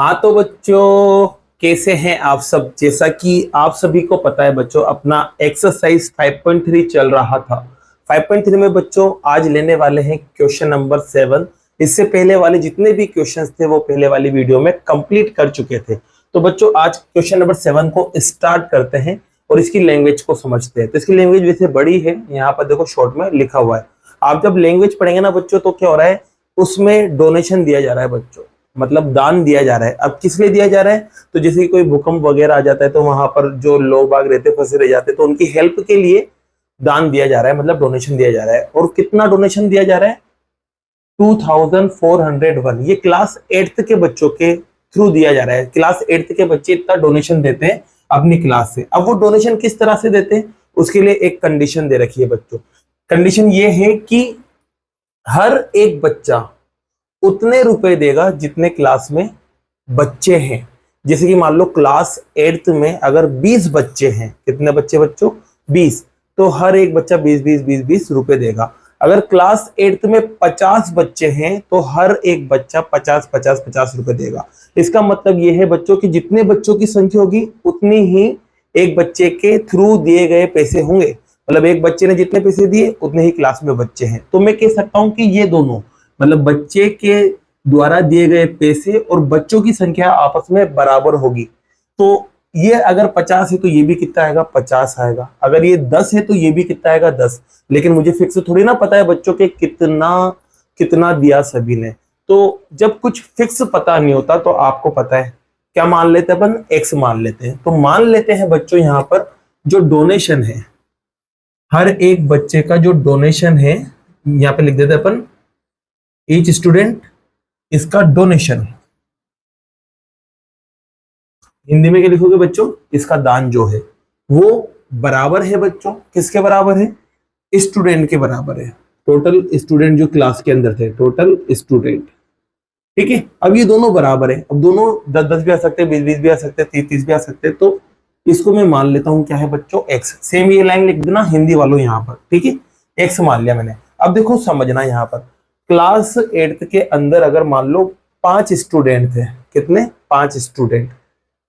हाँ तो बच्चों, कैसे हैं आप सब। जैसा कि आप सभी को पता है बच्चों, अपना एक्सरसाइज 5.3 चल रहा था। 5.3 में बच्चों आज लेने वाले हैं क्वेश्चन नंबर 7। इससे पहले वाले जितने भी क्वेश्चंस थे वो पहले वाली वीडियो में कंप्लीट कर चुके थे। तो बच्चों आज क्वेश्चन नंबर 7 को स्टार्ट करते हैं और इसकी लैंग्वेज को समझते हैं। तो इसकी लैंग्वेज वैसे बड़ी है, यहाँ पर देखो शॉर्ट में लिखा हुआ है। आप जब लैंग्वेज पढ़ेंगे ना बच्चों, तो क्या हो रहा है, उसमें डोनेशन दिया जा रहा है बच्चों, मतलब दान दिया जा रहा है। अब किस लिए दिया जा रहा है, तो जैसे कि कोई भूकंप वगैरह आ जाता है तो वहां पर जो लोग बाग रहते फंसे रह जाते हैं, तो उनकी हेल्प के लिए दान दिया जा रहा है, मतलब डोनेशन दिया जा रहा है। और कितना डोनेशन दिया जा रहा है, 2401। ये क्लास 8th के बच्चों के थ्रू दिया जा रहा है। क्लास 8th के बच्चे इतना डोनेशन देते हैं अपनी क्लास से। अब वो डोनेशन किस तरह से देते हैं, उसके लिए एक कंडीशन दे रखी है बच्चों। कंडीशन ये है कि हर एक बच्चा उतने रुपए देगा जितने क्लास में बच्चे हैं। जैसे कि मान लो क्लास 8th में अगर 20 बच्चे हैं, कितने बच्चे बच्चों, 20, तो हर एक बच्चा 20 रुपए देगा। अगर क्लास 8th में 50 बच्चे हैं तो हर एक बच्चा 50 रुपए देगा। इसका मतलब यह है बच्चों कि जितने बच्चों की संख्या होगी उतनी ही एक बच्चे के थ्रू दिए गए पैसे होंगे। मतलब एक बच्चे ने जितने पैसे दिए उतने ही क्लास में बच्चे हैं। तो मैं कह सकता हूं कि ये दोनों, मतलब बच्चे के द्वारा दिए गए पैसे और बच्चों की संख्या आपस में बराबर होगी। तो ये अगर 50 है तो ये भी कितना आएगा, 50 आएगा। अगर ये 10 है तो ये भी कितना आएगा, 10। लेकिन मुझे फिक्स थोड़ी ना पता है बच्चों के कितना कितना दिया सभी ने। तो जब कुछ फिक्स पता नहीं होता तो आपको पता है क्या मान लेते हैं अपन, एक्स मान लेते हैं। तो मान लेते हैं बच्चों यहाँ पर जो डोनेशन है, हर एक बच्चे का जो डोनेशन है, यहाँ पे लिख देते हैं अपन ईच स्टूडेंट इसका डोनेशन। हिंदी में क्या लिखोगे बच्चों, इसका दान जो है वो बराबर है बच्चों, किसके बराबर है, स्टूडेंट के बराबर है। टोटल स्टूडेंट जो क्लास के अंदर थे, टोटल स्टूडेंट, ठीक है। अब ये दोनों बराबर है। अब दोनों 10-10 भी आ सकते हैं, 20-20 भी आ सकते हैं, 30-30 भी आ सकते हैं। तो इसको मैं मान लेता हूं क्या है बच्चों, एक्स। सेम ये लाइन लिख देना हिंदी वालों यहाँ पर, ठीक है, एक्स मान लिया मैंने। अब देखो समझना, यहाँ पर क्लास 8th के अंदर अगर मान लो 5 स्टूडेंट थे, कितने, 5 स्टूडेंट,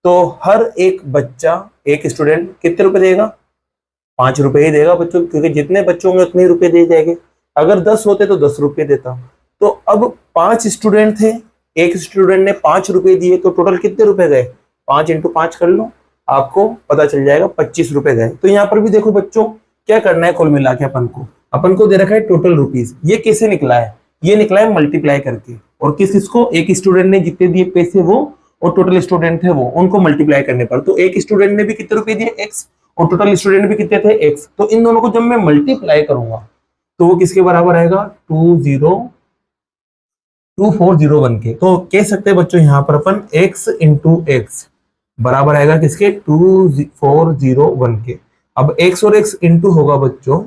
तो हर एक बच्चा, एक स्टूडेंट कितने रुपए देगा, 5 रुपए ही देगा बच्चों, क्योंकि जितने बच्चों होंगे उतने ही रुपए दे जाएंगे। अगर 10 होते तो 10 रुपए देता। तो अब 5 स्टूडेंट थे, एक स्टूडेंट ने 5 रुपए दिए, तो टोटल कितने रुपए गए, 5 इंटू 5 कर लो, आपको पता चल जाएगा 25 रुपए गए। तो यहाँ पर भी देखो बच्चों क्या करना है, कुल मिला के अपन को दे रखा है टोटल रुपीज। ये कैसे निकला है, ये निकला है मल्टीप्लाई करके। और किसको, एक स्टूडेंट ने जितने दिए पैसे वो, और टोटल स्टूडेंट थे वो, उनको मल्टीप्लाई करने पर। तो एक स्टूडेंट ने भी कितने रुपए दिए, एक्स, और टोटल स्टूडेंट भी कितने थे, एक्स। तो इन दोनों को जब मैं मल्टीप्लाई करूंगा तो वो किसके बराबर आएगा, 2401 के। तो कह सकते हैं बच्चों यहाँ पर अपन x इंटू एक्स बराबर आएगा किसके, 2401 के। अब x और x इंटू होगा बच्चों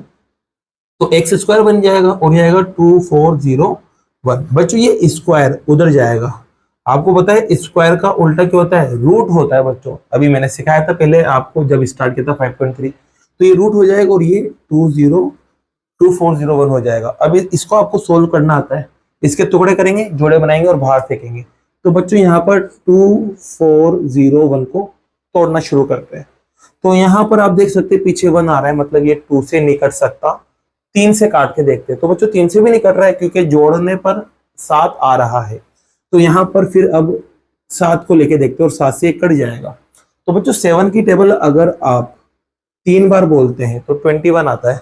तो एक्स स्क्वायर बन जाएगा, और ये आएगा 2401। बच्चों ये स्क्वायर उधर जाएगा। आपको पता है स्क्वायर का उल्टा क्या होता है, रूट होता है बच्चों। अभी मैंने सिखाया था पहले आपको जब स्टार्ट किया था 5.3। तो ये रूट हो जाएगा और ये 2401 हो जाएगा। अब इसको आपको सोल्व करना आता है, इसके टुकड़े करेंगे, जोड़े बनाएंगे और बाहर फेंकेंगे। तो बच्चों यहाँ पर 2401 को तोड़ना शुरू करते हैं। तो यहाँ पर आप देख सकते हैं पीछे 1 आ रहा है, मतलब ये 2 से नहीं कट सकता। 3 से काट के देखते हैं, तो बच्चों 3 से भी नहीं कट रहा है क्योंकि जोड़ने पर 7 आ रहा है। तो यहाँ पर फिर अब 7 को लेके देखते हैं और 7 से कट जाएगा। तो बच्चों 7 की टेबल अगर आप 3 बार बोलते हैं तो 21 आता है।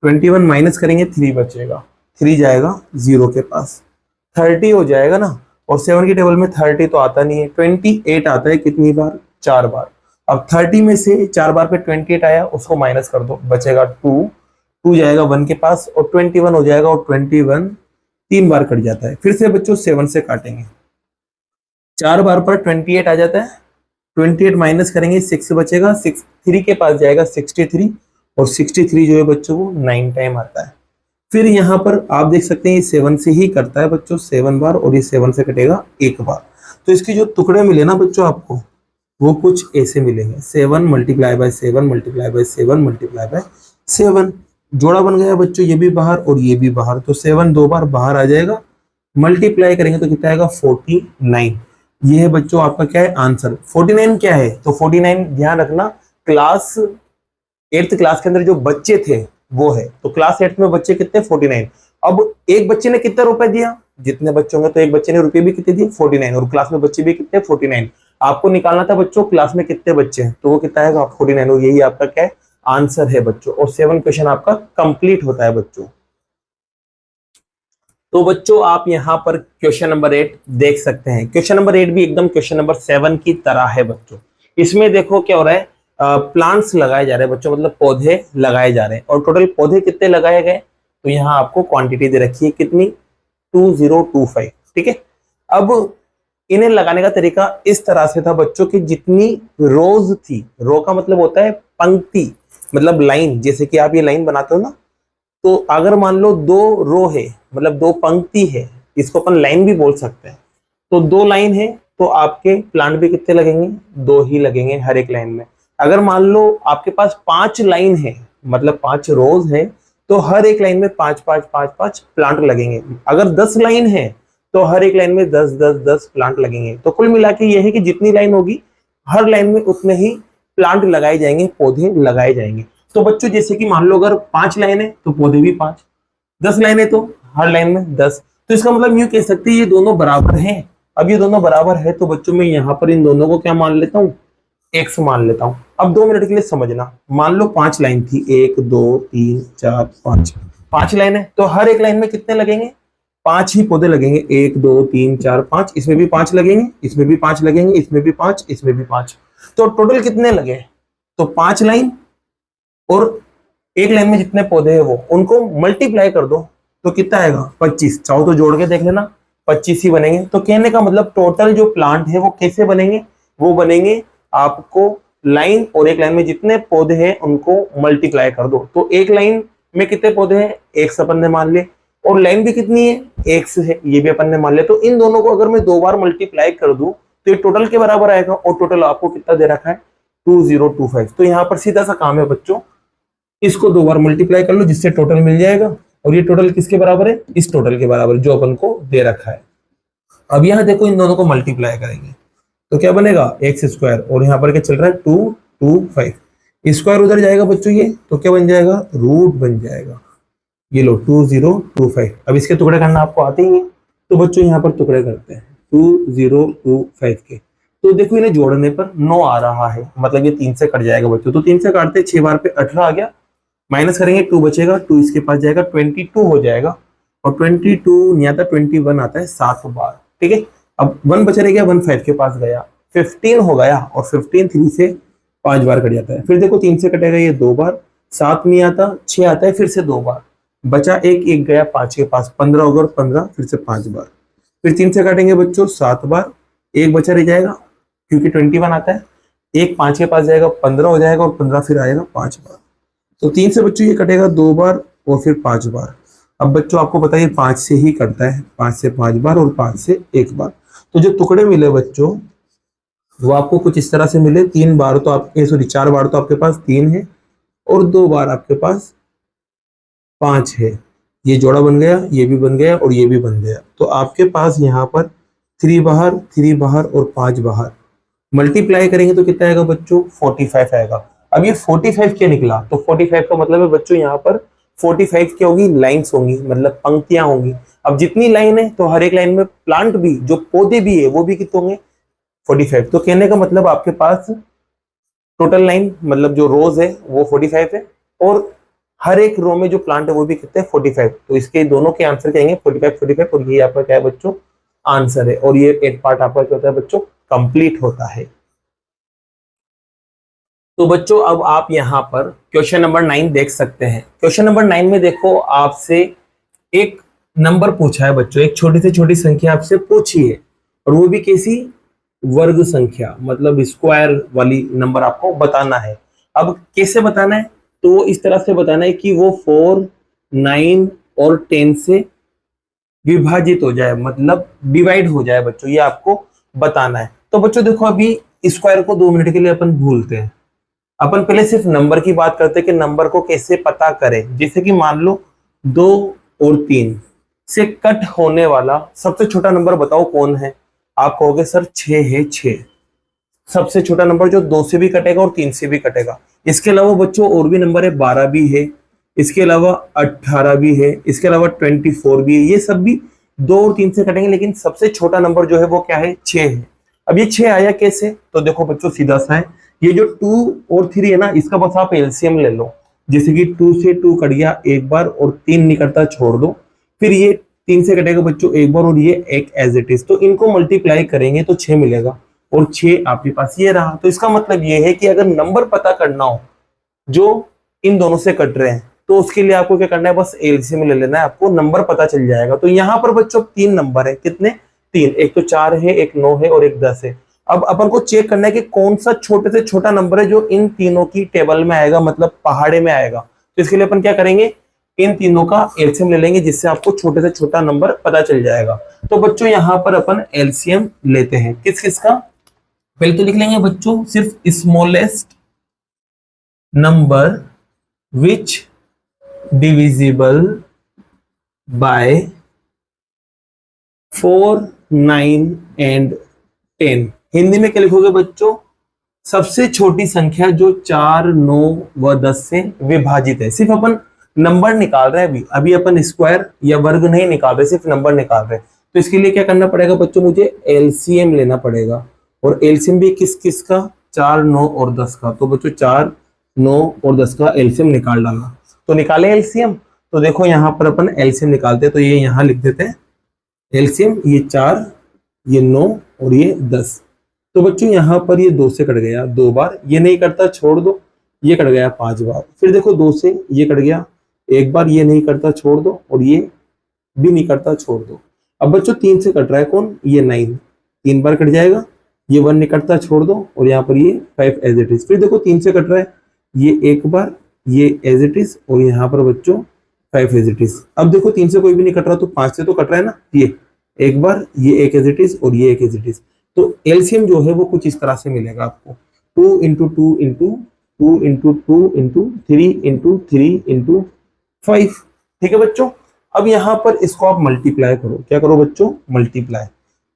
21 माइनस करेंगे 3 बचेगा, 3 जाएगा 0 के पास, 30 हो जाएगा ना। और 7 की टेबल में 30 तो आता नहीं है, 28 आता है कितनी बार, 4 बार। अब 30 में से 4 बार पे 28 आया, उसको माइनस कर दो, बचेगा 2 जाएगा 1 के पास, और 21 हो जाएगा। और 21 3 बार कट जाता है। फिर से बच्चों 7 से काटेंगे, 4 बार पर 28 आ जाता है, 28 माइनस करेंगे 6 बचेगा, 6 3 के पास जाएगा 63, और 63 जो है बच्चों वो 9 टाइम आता है। फिर यहाँ पर आप देख सकते हैं ये 7 से ही करता है बच्चों 7 बार, और ये 7 से कटेगा 1 बार। तो इसके जो टुकड़े मिले ना बच्चों आपको, वो कुछ ऐसे मिलेंगे, 7 multiply by 7 multiply by 7 multiply by 7। जोड़ा बन गया बच्चों, ये भी बाहर और ये भी बाहर। तो 7 2 बार बाहर आ जाएगा, मल्टीप्लाई करेंगे तो कितना आएगा, 49। ये है बच्चों आपका क्या है आंसर। 49 क्या है, तो 49 ध्यान रखना क्लास 8th क्लास के अंदर जो बच्चे थे वो है। तो क्लास 8th में बच्चे कितने 49। अब एक बच्चे ने कितना रुपए दिया, जितने बच्चे होंगे तो एक बच्चे ने रुपए भी कितने दिए 49, और क्लास में बच्चे भी कितने 49। आपको निकालना था बच्चों क्लास में कितने बच्चे हैं, तो वो कितना आएगा 49, और यही आपका क्या है आंसर है बच्चों। और 7 क्वेश्चन आपका कंप्लीट होता है बच्चों। तो बच्चों आप यहाँ पर क्वेश्चन नंबर 8 देख सकते हैं। क्वेश्चन नंबर 8 भी एकदम क्वेश्चन नंबर 7 की तरह है बच्चों। इसमें देखो क्या हो रहा है, प्लांट्स लगाए जा रहे हैं बच्चों, मतलब पौधे लगाए जा रहे हैं। और टोटल पौधे कितने लगाए गए, तो यहाँ आपको क्वांटिटी दे रखी है कितनी 2025, ठीक है। अब इन्हें लगाने का तरीका इस तरह से था बच्चों की, जितनी रोज थी, रो का मतलब होता है पंक्ति, मतलब लाइन, जैसे कि आप ये लाइन बनाते हो ना, तो अगर मान लो 2 रो है, मतलब 2 पंक्ति है, इसको अपन लाइन भी बोल सकते हैं। तो 2 लाइन है तो आपके प्लांट भी कितने लगेंगे 2 ही लगेंगे हर एक लाइन में। अगर मान लो आपके पास 5 लाइन है, मतलब 5 रोज है, तो हर एक लाइन में 5 5 5 5 प्लांट लगेंगे। अगर 10 लाइन है तो हर एक लाइन में 10 10 10 प्लांट लगेंगे। तो कुल मिला के ये है कि जितनी लाइन होगी हर लाइन में उतने ही प्लांट लगाए जाएंगे, पौधे लगाए जाएंगे। तो बच्चों जैसे कि मान लो अगर 5 लाइन है तो पौधे भी 5, 10 लाइन है तो हर लाइन में 10। तो इसका मतलब यूं कह सकते हैं ये दोनों बराबर हैं। अब ये दोनों बराबर है तो बच्चों मैं यहाँ पर इन दोनों को क्या मान लेता हूँ, एक्स मान लेता हूं। अब 2 मिनट के लिए समझना, मान लो 5 लाइन थी, 1 2 3 4 5, 5 लाइन है तो हर एक लाइन में कितने लगेंगे 5 ही पौधे लगेंगे, 1 2 3 4 5, इसमें भी 5 लगेंगे, इसमें भी 5 लगेंगे, इसमें भी 5, इसमें भी 5। तो टोटल कितने लगे, तो 5 लाइन और एक लाइन में जितने पौधे हैं वो उनको मल्टीप्लाई कर दो तो कितना आएगा 25। चाहो तो जोड़ के देख लेना 25 ही बनेंगे। तो कहने का मतलब टोटल जो प्लांट है वो कैसे बनेंगे, वो बनेंगे आपको लाइन और एक लाइन में जितने पौधे हैं उनको मल्टीप्लाई कर दो। तो एक लाइन में कितने पौधे हैं एक अपन ने मान ले, और लाइन भी कितनी है एक्स है ये भी अपन ने मान ले। तो इन दोनों को अगर मैं 2 बार मल्टीप्लाई कर दूं तो ये टोटल के बराबर आएगा, और टोटल आपको कितना दे रखा है 2025। तो यहाँ पर सीधा सा काम है बच्चों, इसको 2 बार मल्टीप्लाई कर लो जिससे टोटल मिल जाएगा, और ये टोटल किसके बराबर है इस टोटल के बराबर जो अपन को दे रखा है। अब यहाँ देखो इन दोनों को मल्टीप्लाई करेंगे तो क्या बनेगा एक्स स्क्वायर, और यहाँ पर क्या चल रहा है 225, स्क्वायर उधर जाएगा बच्चों ये तो क्या बन जाएगा रूट बन जाएगा। ये लो 2025। अब इसके टुकड़े करना आपको आते ही है तो बच्चों यहाँ पर टुकड़े करते हैं 2025 के। तो देखो इन्हें जोड़ने पर 9 आ रहा है, मतलब ये 3 से कट जाएगा बच्चों। तो 3 से काटते 6 बार पे 18 आ गया, माइनस करेंगे 2 बचेगा, 2 इसके पास जाएगा 22 हो जाएगा, और 22 नहीं आता 21 आता है 7 बार, ठीक है। अब 1 बचा रह गया, 1 5 के पास गया, 15 हो गया, और 15 3 से 5 बार कट जाता है। फिर देखो 3 से कटेगा ये 2 बार, 7 नहीं आता 6 आता है, फिर से 2 बार बचा, एक गया 5 के पास, 15 होगा, और 15 फिर से 5 बार, फिर 3 से काटेंगे बच्चों 7 बार, एक बचा रह जाएगा क्योंकि 21 आता है, एक 5 के पास जाएगा 15 हो जाएगा, और 15 फिर आएगा 5 बार। तो 3 से बच्चों ये कटेगा 2 बार और फिर 5 बार। अब बच्चों आपको पता है 5 से ही करता है, 5 से 5 बार और 5 से 1 बार। तो जो टुकड़े मिले बच्चों वो आपको कुछ इस तरह से मिले, 3 बार तो आपके 4 बार तो आपके पास 3 है, और 2 बार आपके पास 5 है। ये जोड़ा बन गया, ये भी बन गया, और ये भी बन गया। तो आपके पास यहाँ पर 3 बाहर और 5 बाहर, मल्टीप्लाई करेंगे तो कितना आएगा बच्चों 45 आएगा। अब ये 45 क्या निकला, तो 45 का मतलब है बच्चों यहाँ पर 45 क्या होगी लाइन्स होंगी, मतलब पंक्तियां होंगी। अब जितनी लाइन है तो हर एक लाइन में प्लांट भी जो पौधे भी है वो भी कितने होंगे 45। तो कहने का मतलब आपके पास टोटल लाइन मतलब जो रोज है वो 45 है, और हर एक रो में जो प्लांट है वो भी कितने 45। तो इसके दोनों के आंसर कहेंगे 45 45, और ये आपका क्या है बच्चों आंसर है। और ये एक पार्ट आपका क्या होता है बच्चों कंप्लीट होता है। तो बच्चों अब आप यहाँ पर क्वेश्चन नंबर 9 देख सकते हैं। क्वेश्चन नंबर 9 में देखो आपसे एक नंबर पूछा है बच्चों, एक छोटी से छोटी संख्या आपसे पूछी है, और वो भी कैसी वर्ग संख्या, मतलब स्क्वायर वाली नंबर आपको बताना है। अब कैसे बताना है, तो वो इस तरह से बताना है कि वो 4 9 और 10 से विभाजित हो जाए, मतलब डिवाइड हो जाए बच्चों, ये आपको बताना है। तो बच्चों देखो अभी स्क्वायर को 2 मिनट के लिए अपन भूलते हैं, अपन पहले सिर्फ नंबर की बात करते हैं कि नंबर को कैसे पता करें। जैसे कि मान लो 2 और 3 से कट होने वाला सबसे छोटा नंबर बताओ कौन है, आप कहोगे सर 6 है 6, सबसे छोटा नंबर जो 2 से भी कटेगा और 3 से भी कटेगा। इसके अलावा बच्चों और भी नंबर है, 12 भी है, इसके अलावा 18 भी है, इसके अलावा 24 भी है। ये सब भी 2 और 3 से कटेंगे, लेकिन सबसे छोटा नंबर जो है वो क्या है, 6 है। अब ये 6 आया कैसे, तो देखो बच्चों सीधा सा है, ये जो 2 और 3 है ना, इसका बस आप एलसीएम ले लो। जैसे कि 2 से 2 कट गया एक बार और 3 निकलता छोड़ दो, फिर ये 3 से कटेगा बच्चों एक बार और ये एक एज इट इज, तो इनको मल्टीप्लाई करेंगे तो 6 मिलेगा और 6 आपके पास ये रहा। तो इसका मतलब ये है कि अगर नंबर पता करना हो जो इन दोनों से कट रहे हैं तो उसके लिए आपको क्या करना है, बस एलसीएम ले लेना है, आपको नंबर पता चल जाएगा। तो यहाँ पर बच्चों 3 नंबर है, कितने, 3, एक तो 4 है, एक 9 है और एक 10 है। अब अपन को चेक करना है कि कौन सा छोटे से छोटा नंबर है जो इन तीनों की टेबल में आएगा, मतलब पहाड़े में आएगा। तो इसके लिए अपन क्या करेंगे, इन तीनों का एलसीएम ले लेंगे, जिससे आपको छोटे से छोटा नंबर पता चल जाएगा। तो बच्चों यहाँ पर अपन एलसीएम लेते हैं, किस किस का, पहले तो लिख लेंगे बच्चों सिर्फ smallest number which divisible by 4, 9 and 10। Hindi में क्या लिखोगे बच्चों, सबसे छोटी संख्या जो 4, 9 व 10 से विभाजित है। सिर्फ अपन नंबर निकाल रहे हैं, अभी अपन स्क्वायर या वर्ग नहीं निकाल रहे, सिर्फ नंबर निकाल रहे हैं। तो इसके लिए क्या करना पड़ेगा बच्चों, मुझे एलसीएम लेना पड़ेगा, और एलसीएम भी किस किस का, 4, 9 और 10 का। तो बच्चों 4, 9 और 10 का एलसीएम निकाल डालना। तो निकाले एलसीएम, तो देखो यहाँ पर अपन एलसीएम निकालते हैं, तो ये यहाँ लिख देते हैं एलसीएम, ये 4, ये 9 और ये 10। तो बच्चों यहाँ पर ये 2 से कट गया 2 बार, ये नहीं करता छोड़ दो, ये कट गया 5 बार। फिर देखो 2 से ये कट गया एक बार, ये नहीं करता छोड़ दो, और ये भी नहीं करता छोड़ दो। अब बच्चों 3 से कट रहा है कौन, ये 9, 3 बार कट जाएगा, ये 1 निकलता छोड़ दो, और यहाँ पर ये 5 एज इट इज। फिर देखो 3 से कट रहा है, ये एक बार, ये एज इट इज, और यहाँ पर बच्चों 5 एज इट इज। अब देखो 3 से कोई भी नहीं कट रहा, तो 5 से तो कट रहा है ना, ये एक बार, ये एक एज इट इज और ये एक एज इट इज। तो एलसीएम जो है वो कुछ इस तरह से मिलेगा आपको, 2 into 2 into 2 into 2 into 3 into 3 into 5। ठीक है बच्चों, अब यहाँ पर इसको आप मल्टीप्लाई करो, क्या करो बच्चों, मल्टीप्लाई।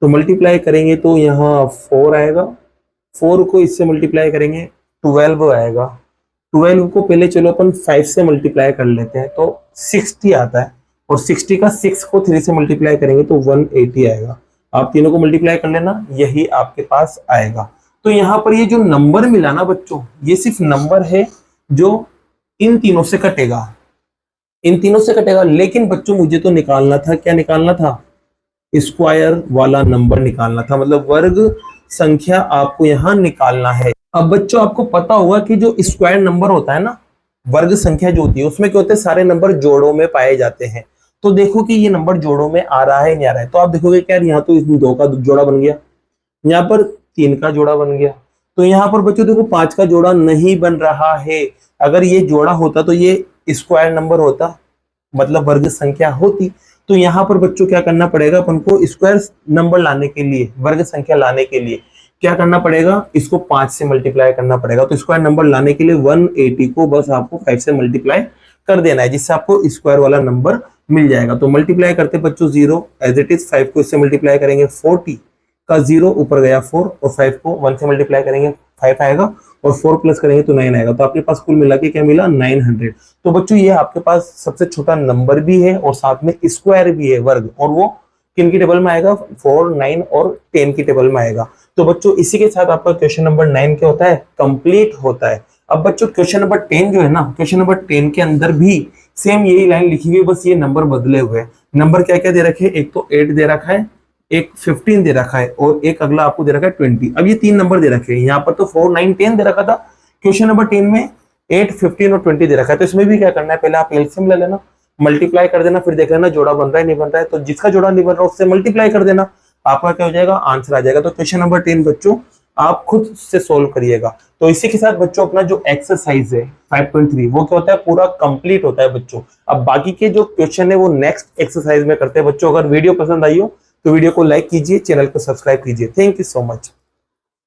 तो मल्टीप्लाई करेंगे तो यहाँ 4 आएगा, 4 को इससे मल्टीप्लाई करेंगे 12 आएगा, 12 को पहले चलो अपन 5 से मल्टीप्लाई कर लेते हैं तो 60 आता है, और 60 का 6 को 3 से मल्टीप्लाई करेंगे तो 180 आएगा। आप तीनों को मल्टीप्लाई कर लेना, यही आपके पास आएगा। तो यहाँ पर ये जो नंबर मिला ना बच्चों, ये सिर्फ नंबर है जो इन तीनों से कटेगा, इन तीनों से कटेगा। लेकिन बच्चों मुझे तो निकालना था, क्या निकालना था, स्क्वायर वाला नंबर निकालना था, मतलब वर्ग संख्या आपको यहाँ निकालना है। अब बच्चों आपको पता होगा कि जो स्क्वायर नंबर होता है ना, वर्ग संख्या जो होती है, उसमें क्या होता है, सारे नंबर जोड़ों में पाए जाते हैं। तो देखो कि ये नंबर जोड़ों में आ रहा है नहीं आ रहा है, तो आप देखोगे क्या, यहाँ तो इसमें 2 का जोड़ा बन गया, यहाँ पर 3 का जोड़ा बन गया, तो यहाँ पर बच्चों देखो 5 का जोड़ा नहीं बन रहा है। अगर ये जोड़ा होता तो ये स्क्वायर नंबर होता, मतलब वर्ग संख्या होती। तो यहाँ पर बच्चों क्या करना पड़ेगा अपन को, स्क्वायर नंबर लाने के लिए, वर्ग संख्या लाने के लिए क्या करना पड़ेगा, इसको 5 से मल्टीप्लाई करना पड़ेगा। तो स्क्वायर नंबर लाने के लिए 180 को बस आपको 5 से मल्टीप्लाई कर देना है, जिससे आपको स्क्वायर वाला नंबर मिल जाएगा। तो मल्टीप्लाई करते बच्चों 0 एज इट इज, 5 को इससे मल्टीप्लाई करेंगे 40 का 0 ऊपर गया 4, और 5 को 1 से मल्टीप्लाई करेंगे 5 आएगा, और 4 प्लस करेंगे तो 9 आएगा। तो आपके पास कुल मिला के क्या मिला, 900। तो बच्चों ये आपके पास सबसे छोटा नंबर भी है और साथ में स्क्वायर भी है, वर्ग, और वो किन की टेबल में आएगा, 4, 9 और 10 की टेबल में आएगा। तो बच्चों इसी के साथ आपका क्वेश्चन नंबर 9 क्या होता है, कंप्लीट होता है। अब बच्चों क्वेश्चन नंबर 10 जो है ना, क्वेश्चन नंबर 10 के अंदर भी सेम यही लाइन लिखी हुई है, बस ये नंबर बदले हुए हैं। नंबर क्या क्या दे रखे हैं, एक तो 8 दे रखा है, एक 15 दे रखा है, और एक अगला आपको दे रखा है 20। अब ये 3 नंबर दे रखे हैं, यहाँ पर तो 4, 9, 10 दे रखा था, क्वेश्चन नंबर 10 में 8, 15 और 20 दे रखा है। तो इसमें भी क्या करना है, पहले आप एलसीएम ले लेना, मल्टीप्लाई कर देना, फिर देख लेना जोड़ा बन रहा है नहीं बन रहा है, तो जिसका जोड़ा नहीं बन रहा उससे मल्टीप्लाई कर देना, आपका क्या हो जाएगा, आंसर आ जाएगा। तो क्वेश्चन नंबर 10 बच्चों आप खुद से सोल्व करिएगा। तो इसी के साथ बच्चों अपना जो एक्सरसाइज है 5.3 वो क्या होता है, पूरा कंप्लीट होता है बच्चों। अब बाकी के जो क्वेश्चन है वो नेक्स्ट एक्सरसाइज में करते हैं बच्चों। अगर वीडियो पसंद आई हो तो वीडियो को लाइक कीजिए, चैनल को सब्सक्राइब कीजिए। Thank you so much.